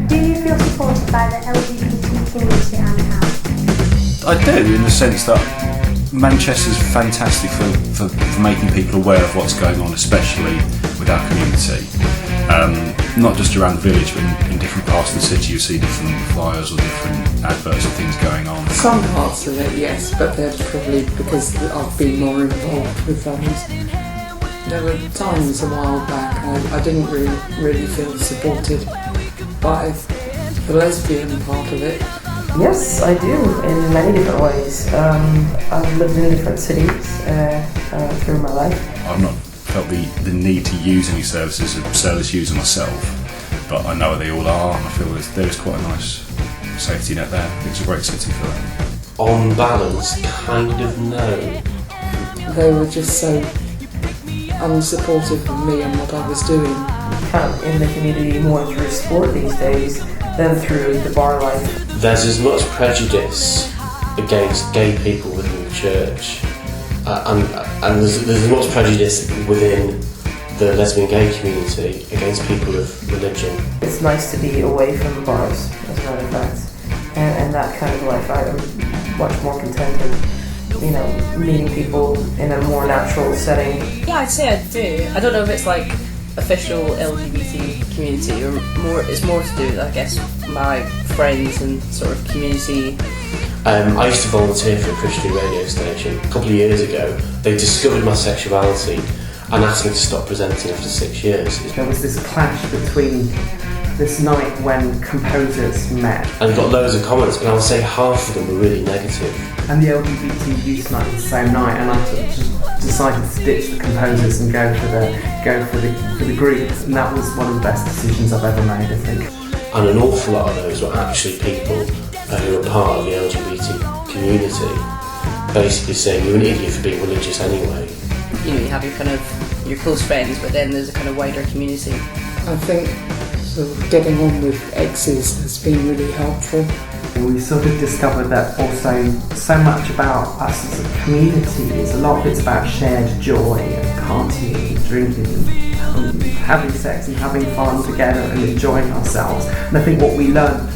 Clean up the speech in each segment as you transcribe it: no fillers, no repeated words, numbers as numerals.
Do you feel supported by the LGBT community and how? I do, in the sense that Manchester's fantastic for making people aware of what's going on, especially with our community. Not just around the village, but in different parts of the city you see different flyers or different adverts of things going on. Some parts of it, yes, but they're probably because I've been more involved with those. There were times a while back I didn't really feel supported by the lesbian part of it. Yes, I do, in many different ways. I've lived in different cities through my life. I've not felt the need to use any services as a service user myself, but I know where they all are, and I feel there is quite a nice safety net there. It's a great city for that. On balance, kind of no. They were just so unsupportive of me and what I was doing. Kind of in the community more through sport these days than through the bar life. There's as much prejudice against gay people within the church, and there's as much prejudice within the lesbian gay community against people of religion. It's nice to be away from bars, as a matter of fact, and that kind of life. I'm much more contented, meeting people in a more natural setting. Yeah, I'd say I do. I don't know if it's like official LGBT community or it's more to do with, I guess, my friends and sort of community. I used to volunteer for a Christian radio station. A couple of years ago, they discovered my sexuality and asked me to stop presenting after 6 years. There was this clash between this night when composers met. And I got loads of comments, and I would say half of them were really negative. And the LGBT youth night was the same night, and I just decided to ditch the composers and go for the group, and that was one of the best decisions I've ever made, I think. And an awful lot of those were actually people who are part of the LGBT community, basically saying you're an idiot for being religious anyway. You have your close friends, but then there's a kind of wider community. I think sort of getting on with exes has been really helpful. We sort of discovered that also so much about us as a community is a lot of it's about shared joy and partying and drinking and having sex and having fun together and enjoying ourselves. And I think what we learned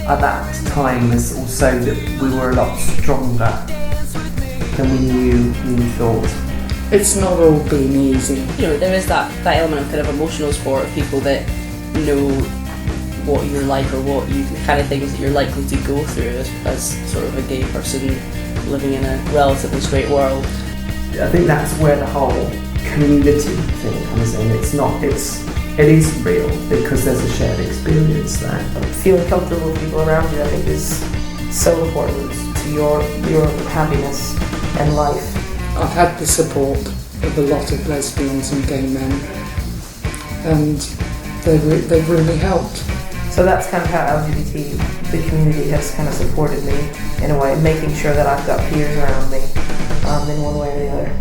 at that time was also that we were a lot stronger than we thought. It's not all been easy. There is that element of kind of emotional support of people that know what you're like or what you kind of things that you're likely to go through as sort of a gay person living in a relatively straight world. I think that's where the whole community thing comes in. It is real because there's a shared experience there. Feeling comfortable with people around you, I think, is so important to your happiness and life. I've had the support of a lot of lesbians and gay men, and they've really helped. So that's kind of how the community has kind of supported me in a way, making sure that I've got peers around me in one way or the other.